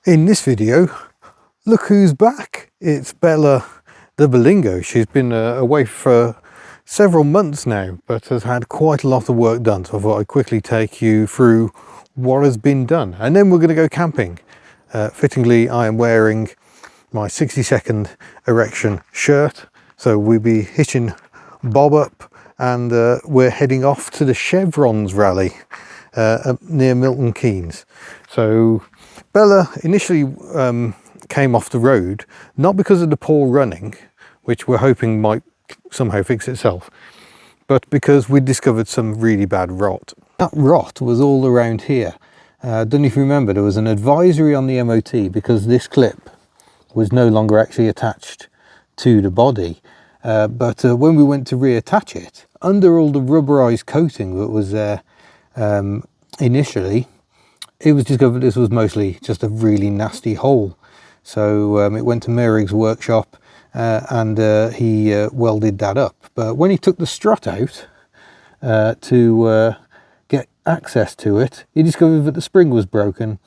In this video, look who's back. It's Bella the Berlingo. She's been away for several months now, but has had quite a lot of work done. So I thought I'd quickly take you through what has been done. And then we're going to go camping. Fittingly, I am wearing my 60-second erection shirt. So we'll be hitching Bob up and we're heading off to the Chevrons rally up near Milton Keynes. So Bella initially came off the road, not because of the poor running, which we're hoping might somehow fix itself, but because we discovered some really bad rot. That rot was all around here. Don't know if you remember, there was an advisory on the MOT because this clip was no longer actually attached to the body. But when we went to reattach it, under all the rubberized coating that was there initially, it was discovered this was mostly just a really nasty hole. So it went to Merig's workshop and he welded that up. But when he took the strut out to get access to it, he discovered that the spring was broken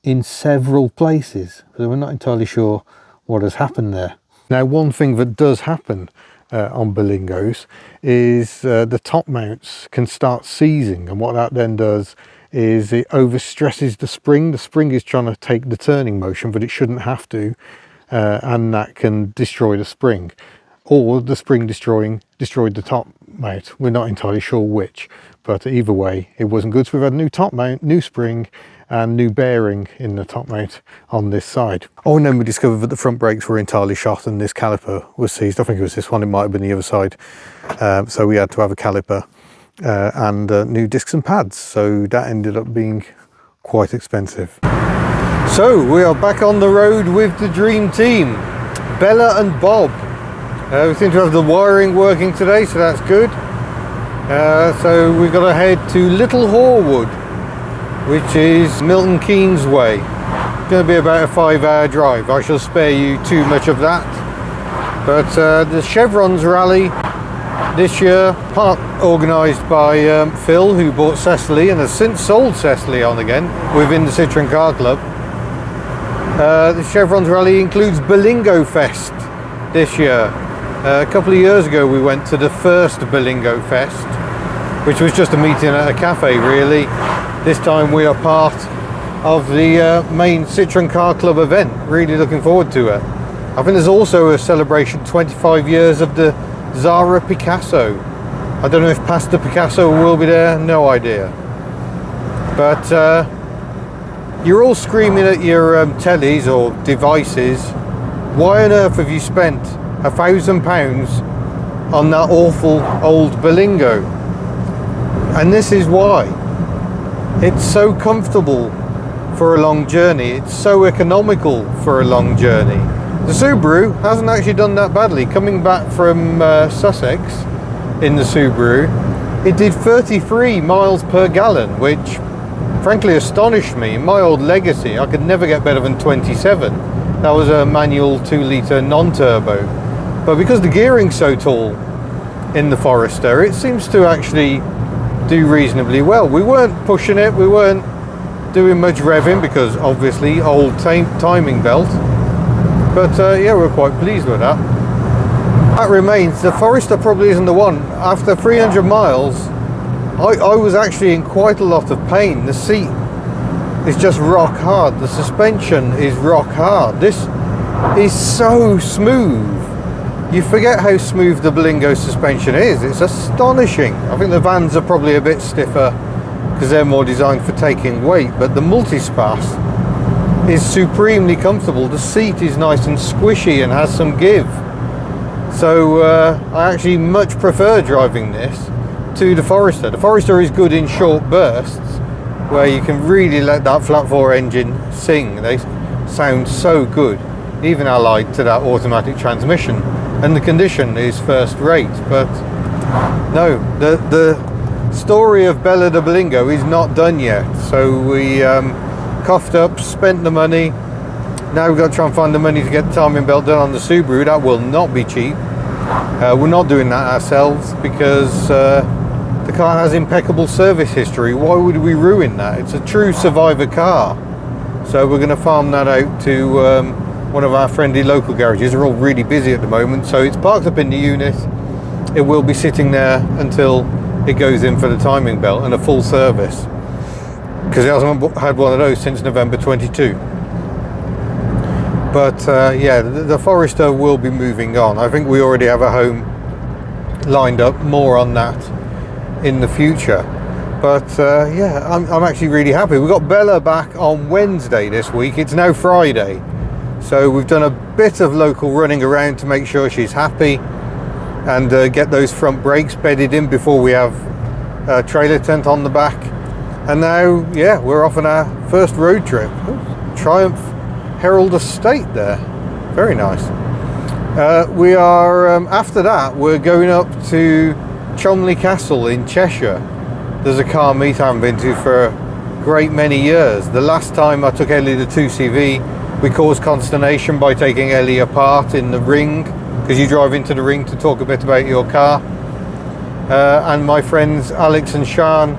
in several places. So we're not entirely sure what has happened there. Now, one thing that does happen on Berlingos is the top mounts can start seizing, and what that then does is it overstresses the spring. The spring is trying to take the turning motion, but it shouldn't have to, and that can destroy the spring. Or the spring destroyed the top mount. We're not entirely sure which, but either way, it wasn't good. So we've had a new top mount, new spring, and new bearing in the top mount on this side. Oh, and then we discovered that the front brakes were entirely shot and this caliper was seized. I think it was this one, it might have been the other side. So we had to have a caliper and new discs and pads. So that ended up being quite expensive. So we are back on the road with the dream team, Bella and Bob. We seem to have the wiring working today, so that's good. So we've got to head to Little Horwood, which is Milton Keynes way. It's going to be about a 5-hour drive. I shall spare you too much of that. But the Chevrons rally this year, part organised by Phil, who bought Cecily and has since sold Cecily on again within the Citroën Car Club. The Chevrons rally includes Berlingo Fest this year. A couple of years ago we went to the first Berlingo Fest, which was just a meeting at a cafe really. This time we are part of the main Citroën Car Club event. Really looking forward to it. I think there's also a celebration 25 years of the Zara Picasso. I don't know if Pastor Picasso will be there, no idea. But you're all screaming at your tellies or devices, why on earth have you spent £1,000 on that awful old Berlingo? And this is why. It's so comfortable for a long journey. It's so economical for a long journey. The Subaru hasn't actually done that badly. Coming back from Sussex in the Subaru, it did 33 miles per gallon, which frankly astonished me. In my old Legacy, I could never get better than 27. That was a manual 2-litre non-turbo. But because the gearing's so tall in the Forester, it seems to actually do reasonably well. We weren't pushing it, we weren't doing much revving because obviously old timing belt, but yeah, we're quite pleased with that. That remains, the Forester probably isn't the one. After 300 miles I was actually in quite a lot of pain. The seat is just rock hard, the suspension is rock hard. This is so smooth. You forget how smooth the Berlingo suspension is. It's astonishing. I think the vans are probably a bit stiffer because they're more designed for taking weight, but the multi-spas is supremely comfortable. The seat is nice and squishy and has some give. So I actually much prefer driving this to the Forester. The Forester is good in short bursts where you can really let that flat 4 engine sing. They sound so good, even allied to that automatic transmission. And the condition is first rate. But no, the story of Bella the Berlingo is not done yet. So we coughed up, spent the money. Now we've got to try and find the money to get the timing belt done on the Subaru. That will not be cheap. We're not doing that ourselves because the car has impeccable service history. Why would we ruin that? It's a true survivor car. So we're going to farm that out to one of our friendly local garages. They're all really busy at the moment, so it's parked up in the unit. It will be sitting there until it goes in for the timing belt and a full service, because it hasn't had one of those since November 22. But yeah, the Forester will be moving on. I think we already have a home lined up, more on that in the future. But yeah, I'm actually really happy. We got Bella back on Wednesday this week. It's now Friday, so we've done a bit of local running around to make sure she's happy and get those front brakes bedded in before we have a trailer tent on the back. And now, yeah, we're off on our first road trip. Ooh, Triumph Herald Estate there, very nice. We are after that we're going up to Cholmondeley Castle in Cheshire. There's a car meet I haven't been to for a great many years. The last time I took Ellie the 2CV, we caused consternation by taking Ellie apart in the ring, because you drive into the ring to talk a bit about your car. And my friends Alex and Sean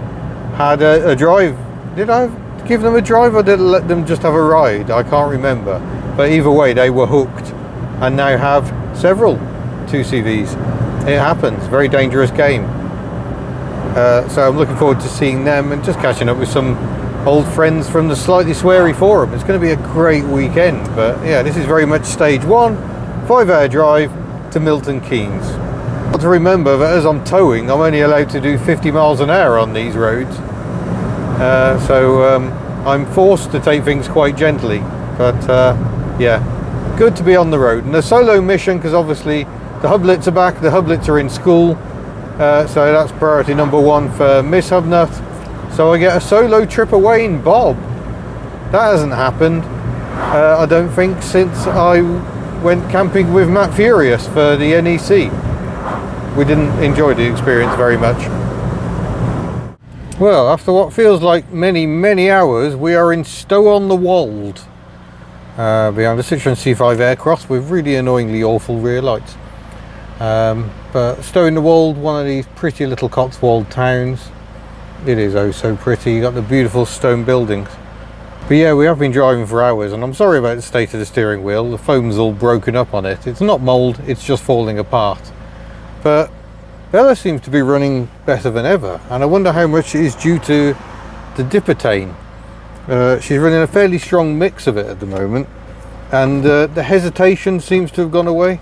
had a drive. Did I give them a drive or did I let them just have a ride? I can't remember. But either way, they were hooked and now have several 2CVs. It happens. Very dangerous game. So I'm looking forward to seeing them and just catching up with some old friends from the Slightly Sweary forum. It's going to be a great weekend. But yeah, this is very much stage one, 5-hour drive to Milton Keynes. Got to remember that as I'm towing, I'm only allowed to do 50 miles an hour on these roads. So I'm forced to take things quite gently. But yeah, good to be on the road. And a solo mission, because obviously the hublets are back, the hublets are in school. So that's priority number one for Miss Hubnut. So I get a solo trip away in Bob. That hasn't happened, I don't think, since I went camping with Matt Furious for the NEC. We didn't enjoy the experience very much. Well, after what feels like many hours, we are in Stow on the Wold, behind a Citroën C5 Aircross with really annoyingly awful rear lights. But Stow in the Wold, one of these pretty little Cotswold towns. It is oh so pretty. You got the beautiful stone buildings. But yeah, we have been driving for hours, and I'm sorry about the state of the steering wheel. The foam's all broken up on it. It's not mould, it's just falling apart. But Bella seems to be running better than ever, and I wonder how much it is due to the dippertane. She's running a fairly strong mix of it at the moment, and the hesitation seems to have gone away.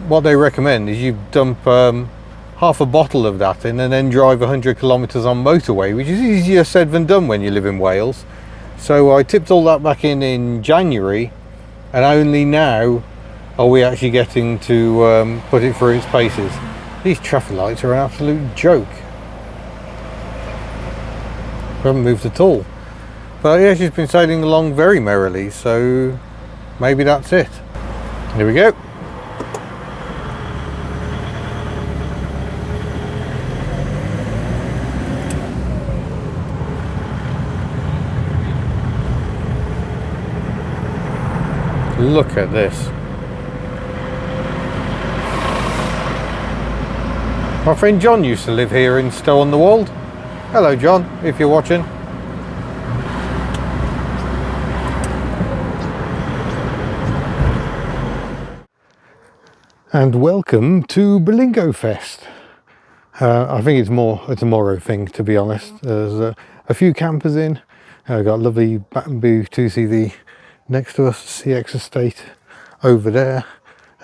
What they recommend is you dump half a bottle of that in and then drive 100 kilometres on motorway, which is easier said than done when you live in Wales. So I tipped all that back in January, and only now are we actually getting to put it through its paces. These traffic lights are an absolute joke. We haven't moved at all. But yeah, she's been sailing along very merrily, so maybe that's it. Here we go. Look at this. My friend John used to live here in Stow on the Wold. Hello John, if you're watching. And welcome to Berlingo Fest. I think it's more a tomorrow thing, to be honest. There's a few campers in. Got a lovely Bamboo 2CV next to us, CX Estate over there,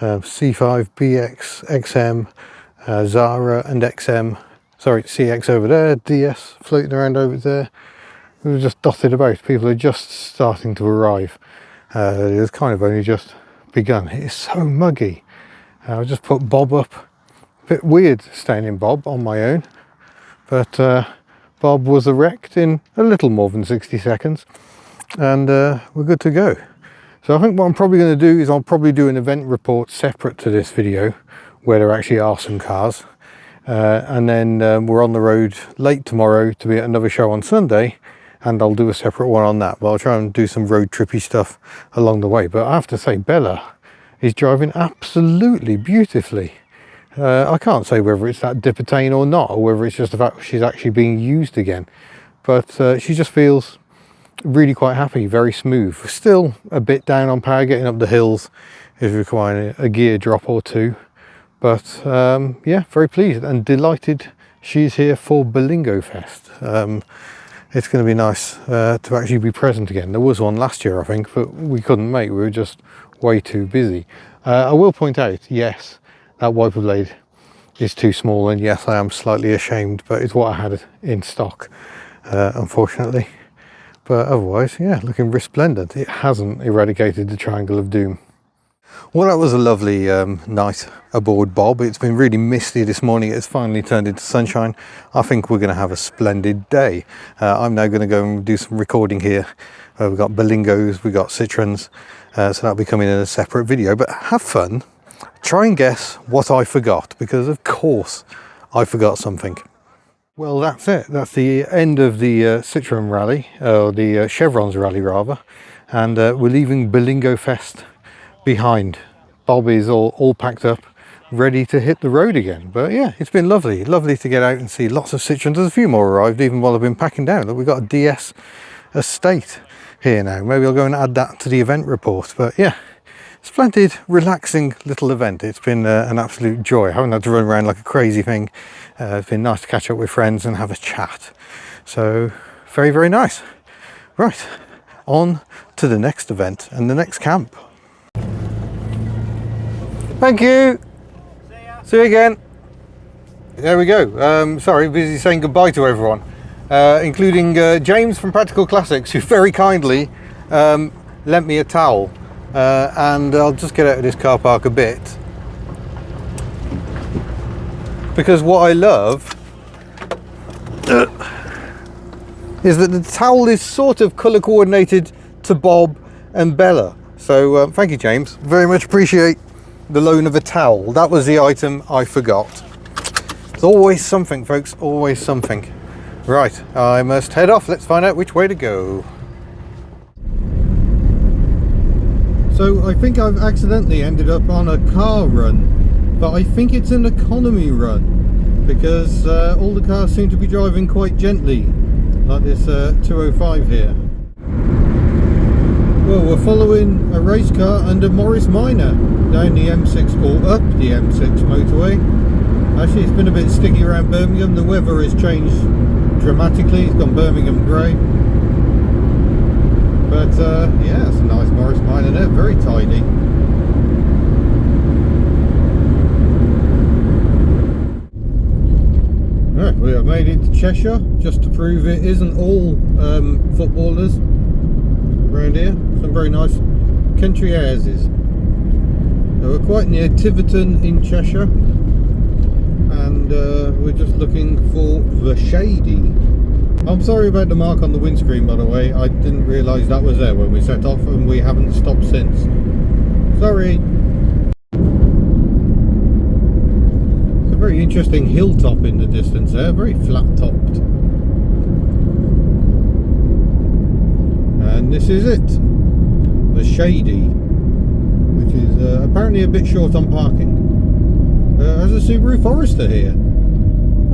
C5, BX, XM, Zara and XM, sorry, CX over there, DS floating around over there. We were just dotted about. People are just starting to arrive. It's kind of only just begun. It is so muggy. I just put Bob up. A bit weird staying in Bob on my own, but Bob was erect in a little more than 60 seconds. And we're good to go. So I think what I'm probably going to do is I'll probably do an event report separate to this video where there actually are some cars, and then we're on the road late tomorrow to be at another show on Sunday, and I'll do a separate one on that. But I'll try and do some road trippy stuff along the way. But I have to say, Bella is driving absolutely beautifully. I can't say whether it's that dippertane or not, or whether it's just the fact she's actually being used again, but she just feels really quite happy, very smooth. Still a bit down on power getting up the hills, is requiring a gear drop or two, but yeah, very pleased and delighted she's here for Berlingo Fest. It's going to be nice to actually be present again. There was one last year, I think, but we couldn't make. We were just way too busy. I will point out, yes, that wiper blade is too small, and yes, I am slightly ashamed, but it's what I had in stock, unfortunately. But otherwise, yeah, looking resplendent. It hasn't eradicated the triangle of doom. Well, that was a lovely night aboard Bob. It's been really misty this morning. It's finally turned into sunshine. I think we're going to have a splendid day. I'm now going to go and do some recording here. We've got Berlingos, we've got Citroëns, so that'll be coming in a separate video. But have fun. Try and guess what I forgot, because of course I forgot something. Well, that's it. That's the end of the Citroën rally, or the Chevrons rally rather, and we're leaving Berlingo Fest behind. Bob is all packed up, ready to hit the road again. But yeah, it's been lovely to get out and see lots of Citroëns. There's a few more arrived even while I've been packing down. Look, we've got a DS estate here now. Maybe I'll go and add that to the event report. But yeah, splendid, relaxing little event. It's been an absolute joy. I haven't had to run around like a crazy thing. It's been nice to catch up with friends and have a chat. So very nice. Right, on to the next event and the next camp. Thank you. See you again. There we go. Sorry, busy saying goodbye to everyone, including James from Practical Classics, who very kindly lent me a towel. And I'll just get out of this car park a bit, because what I love is that the towel is sort of colour coordinated to Bob and Bella. So thank you, James. Very much appreciate the loan of a towel. That was the item I forgot. There's always something, folks, always something. Right, I must head off. Let's find out which way to go. So I think I've accidentally ended up on a car run, but I think it's an economy run, because all the cars seem to be driving quite gently, like this 205 here. Well, we're following a race car under Morris Minor down the M6, or up the M6 motorway. Actually, it's been a bit sticky around Birmingham. The weather has changed dramatically. It's gone Birmingham grey. But yeah, it's a nice Morris Minor there, very tidy. Right, we have made it to Cheshire, just to prove it isn't all footballers around here. Some very nice country houses. So we're quite near Tiverton in Cheshire, and we're just looking for the Shady. I'm sorry about the mark on the windscreen, by the way. I didn't realise that was there when we set off, and we haven't stopped since. Sorry. It's a very interesting hilltop in the distance there, very flat topped. And this is it, the Shady, which is apparently a bit short on parking. There's a Subaru Forester here.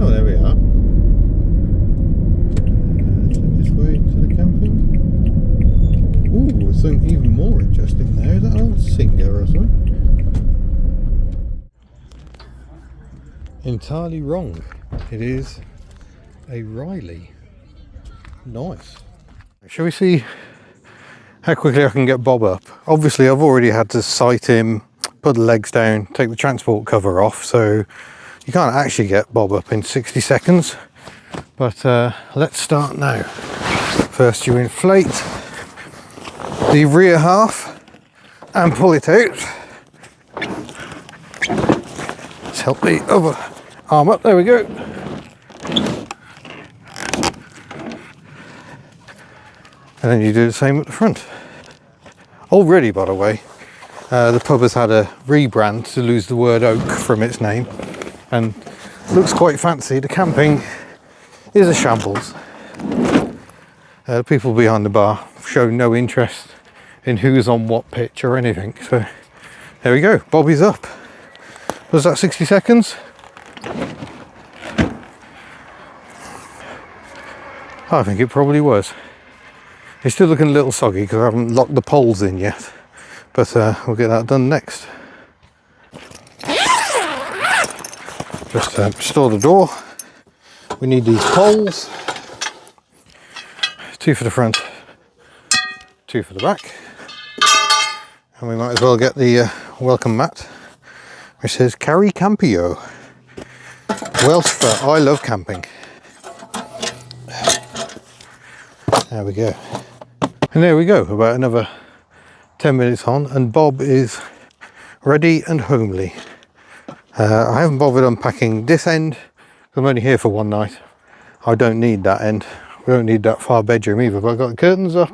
Oh, there we are. This way to the camping. Ooh, there's something even more interesting there. Is that an old Singer or something? Entirely wrong. It is a Riley. Nice. Shall we see how quickly I can get Bob up? Obviously, I've already had to sight him, put the legs down, take the transport cover off, so you can't actually get Bob up in 60 seconds. But let's start now. First, you inflate the rear half and pull it out. Let's help the other arm up. There we go. And then you do the same at the front. Already, by the way, the pub has had a rebrand to lose the word oak from its name, and looks quite fancy. The camping is a shambles. People behind the bar show no interest in who's on what pitch or anything. So there we go, Bobby's up. Was that 60 seconds? I think it probably was. It's still looking a little soggy because I haven't locked the poles in yet, but we'll get that done next. Just store the door. We need these poles, 2 for the front, 2 for the back, and we might as well get the welcome mat which says Carry Campio, Welsh for I love camping. There we go. And there we go, about another 10 minutes on, and Bob is ready and homely. I haven't bothered unpacking this end, I'm only here for one night. I don't need that end. We don't need that far bedroom either, but I've got the curtains up,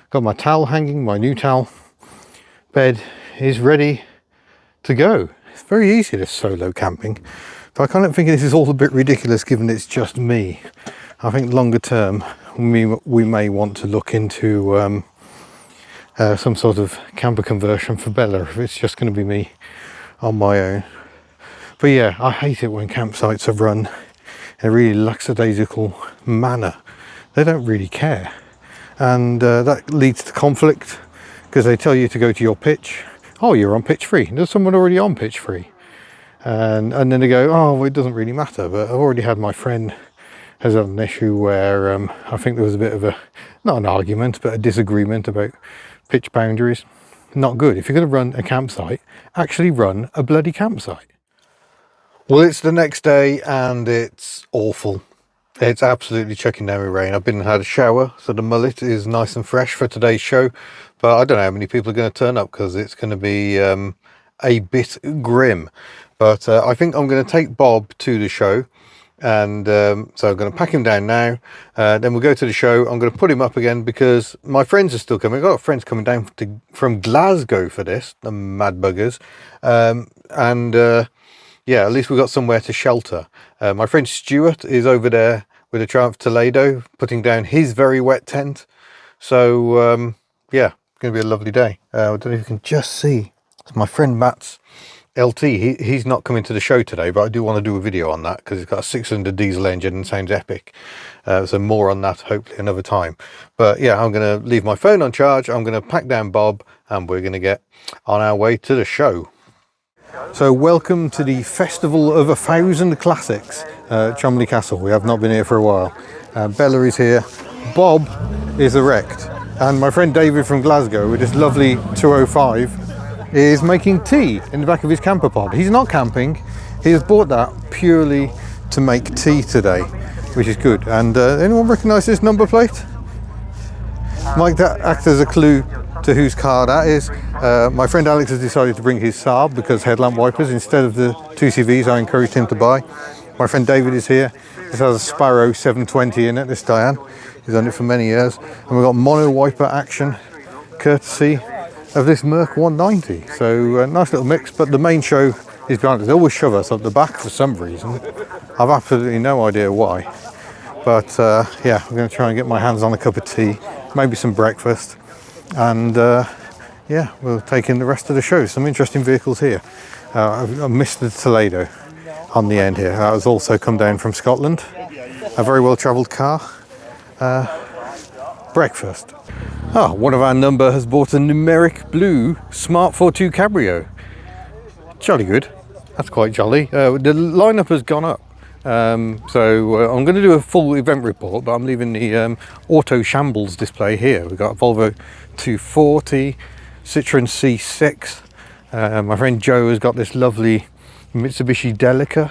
got my towel hanging, my new towel. Bed is ready to go. It's very easy, this solo camping. But I kind of think this is all a bit ridiculous given it's just me. I think longer term, we may want to look into some sort of camper conversion for Bella if it's just going to be me on my own. But yeah, I hate it when campsites are run in a really lackadaisical manner. They don't really care, and that leads to conflict because they tell you to go to your pitch. Oh, you're on pitch 3. There's someone already on pitch 3, and then they go, oh, well, it doesn't really matter. But I've already had my friend has had an issue where I think there was a bit of a, not an argument, but a disagreement about pitch boundaries. Not good. If you're going to run a campsite, actually run a bloody campsite. Well, it's the next day and it's awful. It's absolutely chucking down with rain. I've been and had a shower, so the mullet is nice and fresh for today's show. But I don't know how many people are going to turn up because it's going to be a bit grim. But I think I'm going to take Bob to the show. And so I'm going to pack him down now. Then we'll go to the show. I'm going to put him up again because my friends are still coming. I've got friends coming down from Glasgow for this, the mad buggers. Yeah, at least we've got somewhere to shelter. My friend Stuart is over there with a Triumph Toledo, putting down his very wet tent. So, yeah, it's going to be a lovely day. I don't know if you can just see. It's my friend Matt's LT. He's not coming to the show today, but I do want to do a video on that because it's got a 6-cylinder diesel engine and sounds epic. So more on that hopefully another time. But yeah, I'm going to leave my phone on charge. I'm going to pack down Bob and we're going to get on our way to the show. So welcome to the Festival of 1,000 Classics, Cholmondeley Castle. We have not been here for a while. Bella is here, Bob is erect, and my friend David from Glasgow with this lovely 205 is making tea in the back of his camper pod. He's not camping, he has bought that purely to make tea today, which is good. And anyone recognise this number plate? Might that act as a clue to whose car that is? My friend Alex has decided to bring his Saab because headlamp wipers instead of the 2CVs I encouraged him to buy. My friend David is here. This has a Sparrow 720 in it, this Diane. He's done it for many years. And we've got mono wiper action courtesy of this Merc 190. So nice little mix, but the main show is behind us. They always shove us up the back for some reason. I've absolutely no idea why. But yeah, I'm going to try and get my hands on a cup of tea, maybe some breakfast. And yeah, we'll take in the rest of the show. Some interesting vehicles here. I missed the Toledo on the end here. That has also come down from Scotland. A very well travelled car. Breakfast. Oh, one of our number has bought a numeric blue Smart 42 Cabrio. Jolly good. That's quite jolly. The lineup has gone up. So I'm going to do a full event report, but I'm leaving the auto shambles display here. We've got a Volvo 240, Citroën C6. My friend Joe has got this lovely Mitsubishi Delica.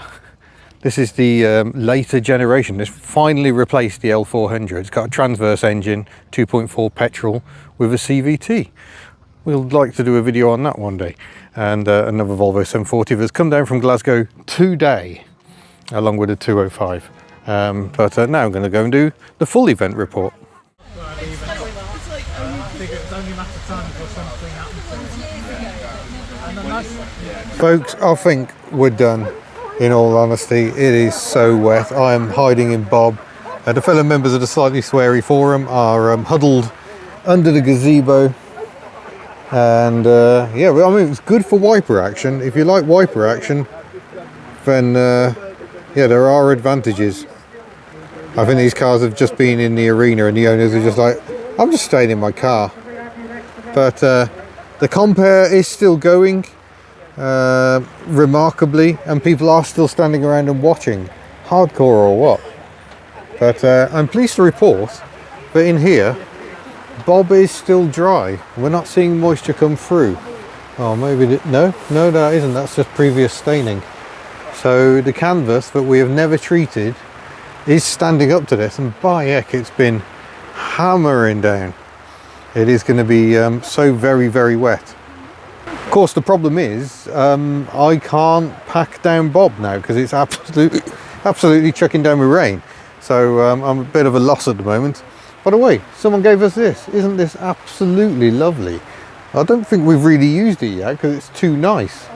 This is the later generation. This finally replaced the L400. It's got a transverse engine, 2.4 petrol with a CVT. We'll like to do a video on that one day. And another Volvo 740 that's come down from Glasgow today, along with a 205. But now I'm going to go and do the full event report. Folks, I think we're done. In all honesty, it is so wet. I am hiding in Bob. The fellow members of the Slightly Sweary Forum are huddled under the gazebo. And yeah, I mean, it's good for wiper action. If you like wiper action, then yeah, there are advantages. I think these cars have just been in the arena and the owners are just like, I'm just staying in my car. But the compare is still going remarkably, and people are still standing around and watching. Hardcore or what? But I'm pleased to report that in here, Bob is still dry. We're not seeing moisture come through. Oh, maybe no, that isn't. That's just previous staining. So the canvas that we have never treated is standing up to this, and by heck, it's been hammering down. It is going to be so very, very wet. Of course, the problem is I can't pack down Bob now because it's absolutely chucking down with rain. So I'm a bit of a loss at the moment. By the way, someone gave us this. Isn't this absolutely lovely? I don't think we've really used it yet because it's too nice.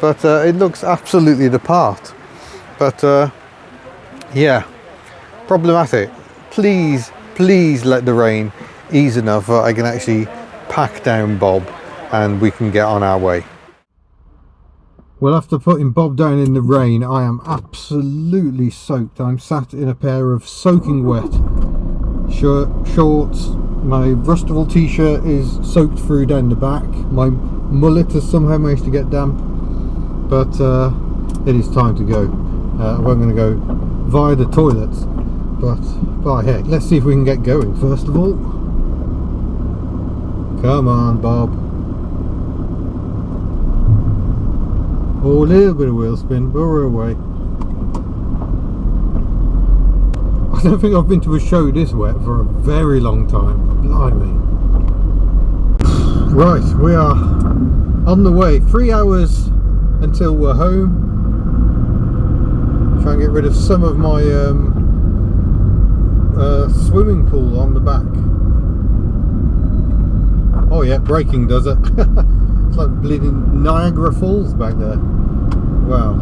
But it looks absolutely the part. But yeah, problematic. Please let the rain ease enough that I can actually pack down Bob and we can get on our way. Well, after putting Bob down in the rain, I am absolutely soaked. I'm sat in a pair of soaking wet shorts. My Rustival t-shirt is soaked through down the back. My mullet has somehow managed to get damp. But it is time to go. I'm going to go via the toilets. But by heck, let's see if we can get going first of all. Come on, Bob. Oh, a little bit of wheel spin, but we're away. I don't think I've been to a show this wet for a very long time. Blimey. Right, we are on the way. 3 hours until we're home. Try and get rid of some of my swimming pool on the back. Oh yeah, braking does it. It's like bleeding Niagara Falls back there. Wow.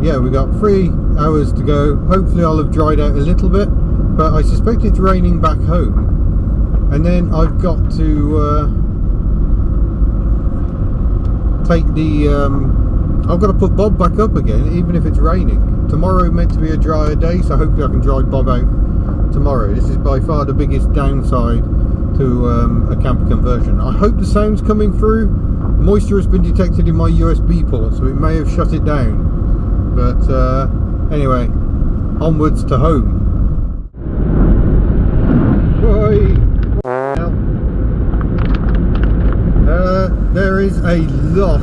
Yeah, we got 3 hours to go. Hopefully I'll have dried out a little bit, but I suspect it's raining back home. And then I've got to take the I've got to put Bob back up again, even if it's raining. Tomorrow meant to be a drier day, so hopefully I can dry Bob out tomorrow. This is by far the biggest downside to a camper conversion. I hope the sound's coming through. Moisture has been detected in my USB port, so it may have shut it down. But anyway, onwards to home. There is a lot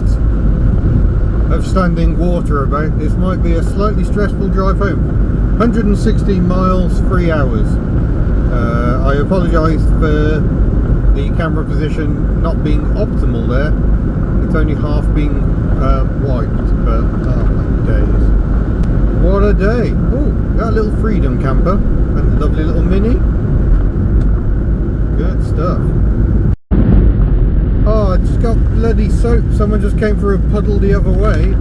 of standing water about. This might be a slightly stressful drive home. 116 miles, 3 hours. I apologise for the camera position not being optimal there. It's only half being wiped, but oh my days. What a day. Oh, got a little Freedom camper and a lovely little Mini. Good stuff. Oh, I just got bloody soaked. Someone just came through a puddle the other way.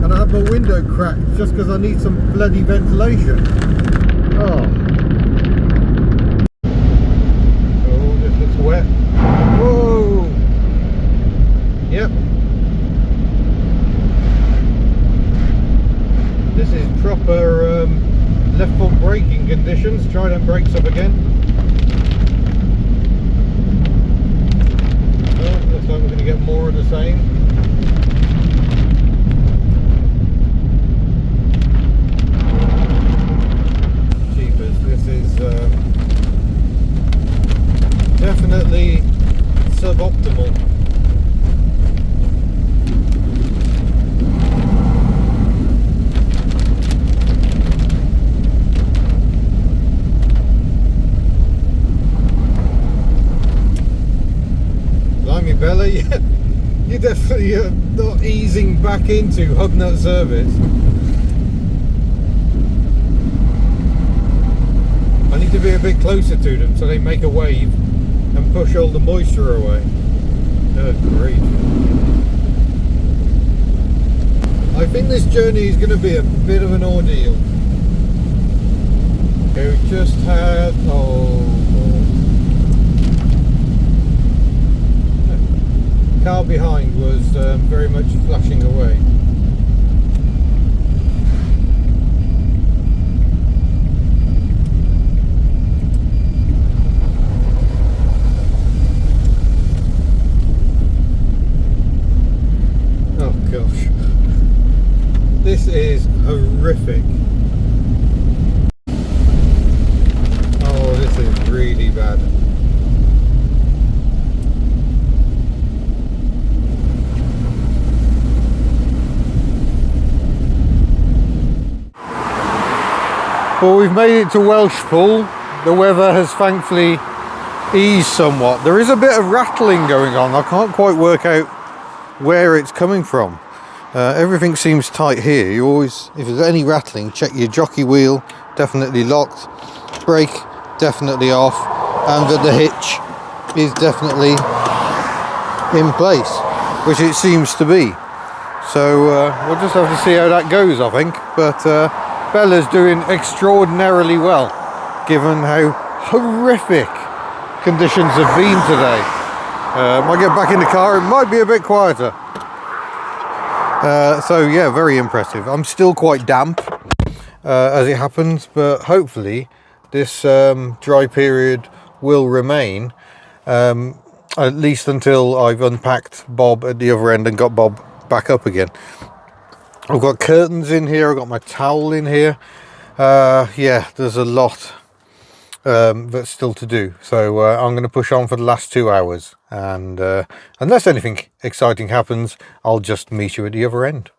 And I have my window cracked just because I need some bloody ventilation. Oh. Oh, this looks wet. Whoa. Yep. This is proper left foot braking conditions. Try them brakes up again. Oh, looks like we're going to get more of the same. Jeepers, this is definitely suboptimal. Bella, you're definitely not easing back into hub nut service. I need to be a bit closer to them so they make a wave and push all the moisture away. Good grief. I think this journey is going to be a bit of an ordeal. Okay, we just had... car behind was very much flashing away. horrific. Oh, this is really bad. Well, we've made it to Welshpool. The weather has thankfully eased somewhat. There is a bit of rattling going on. I can't quite work out where it's coming from. Everything seems tight here. You always, if there's any rattling, check your jockey wheel, definitely locked, brake definitely off, and that the hitch is definitely in place, which it seems to be. So we'll just have to see how that goes, I think. But Bella's doing extraordinarily well, given how horrific conditions have been today. Might get back in the car, it might be a bit quieter. So yeah, very impressive. I'm still quite damp as it happens, but hopefully this dry period will remain, at least until I've unpacked Bob at the other end and got Bob back up again. I've got curtains in here, I've got my towel in here. Yeah, there's a lot that's still to do, so I'm going to push on for the last 2 hours, and unless anything exciting happens, I'll just meet you at the other end.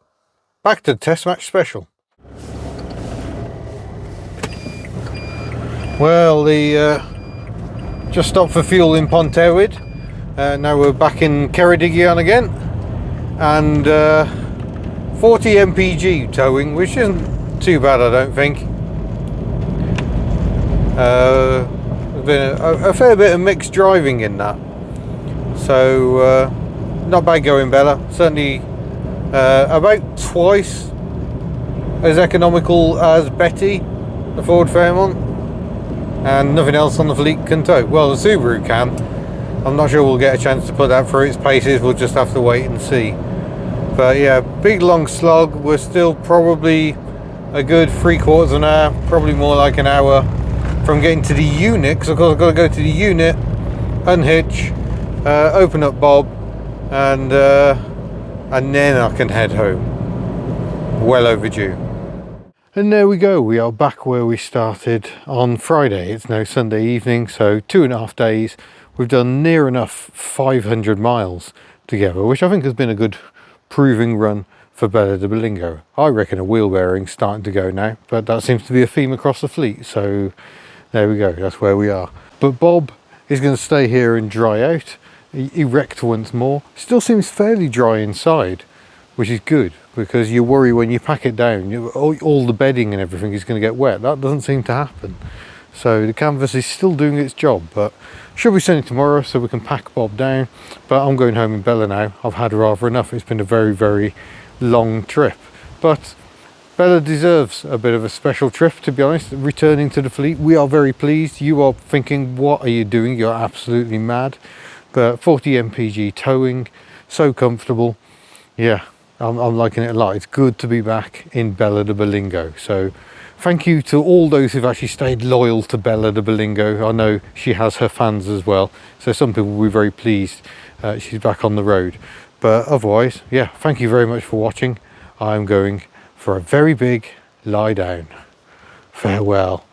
Back to the test match special. Well, the just stopped for fuel in Ponterwyd. Now we're back in Ceredigion again, and 40 mpg towing, which isn't too bad, I don't think. There's been a fair bit of mixed driving in that, so not bad going, Bella. Certainly about twice as economical as Betty, the Ford Fairmont, and nothing else on the fleet can tow. Well, the Subaru can. I'm not sure we'll get a chance to put that through its paces, we'll just have to wait and see. But yeah, big long slog. We're still probably a good 3/4 of an hour, probably more like an hour from getting to the unit, because of course I've got to go to the unit, unhitch, open up Bob, and then I can head home. Well overdue. And there we go, we are back where we started on Friday. It's now Sunday evening, so 2.5 days. We've done near enough 500 miles together, which I think has been a good proving run for Bella de Berlingo. I reckon a wheel bearing's starting to go now, but that seems to be a theme across the fleet, so there we go, that's where we are. But Bob is going to stay here and dry out, erect once more. Still seems fairly dry inside, which is good, because you worry when you pack it down, all the bedding and everything is going to get wet. That doesn't seem to happen. So the canvas is still doing its job, but should be sunny tomorrow so we can pack Bob down. But I'm going home in Bella now. I've had rather enough. It's been a very, very long trip. But Bella deserves a bit of a special trip, to be honest, returning to the fleet. We are very pleased. You are thinking, what are you doing? You're absolutely mad. But 40 mpg towing, so comfortable. Yeah, I'm liking it a lot. It's good to be back in Bella de Berlingo. So thank you to all those who've actually stayed loyal to Bella de Berlingo. I know she has her fans as well, so some people will be very pleased she's back on the road. But otherwise, yeah, thank you very much for watching. I'm going for a very big lie down. Farewell.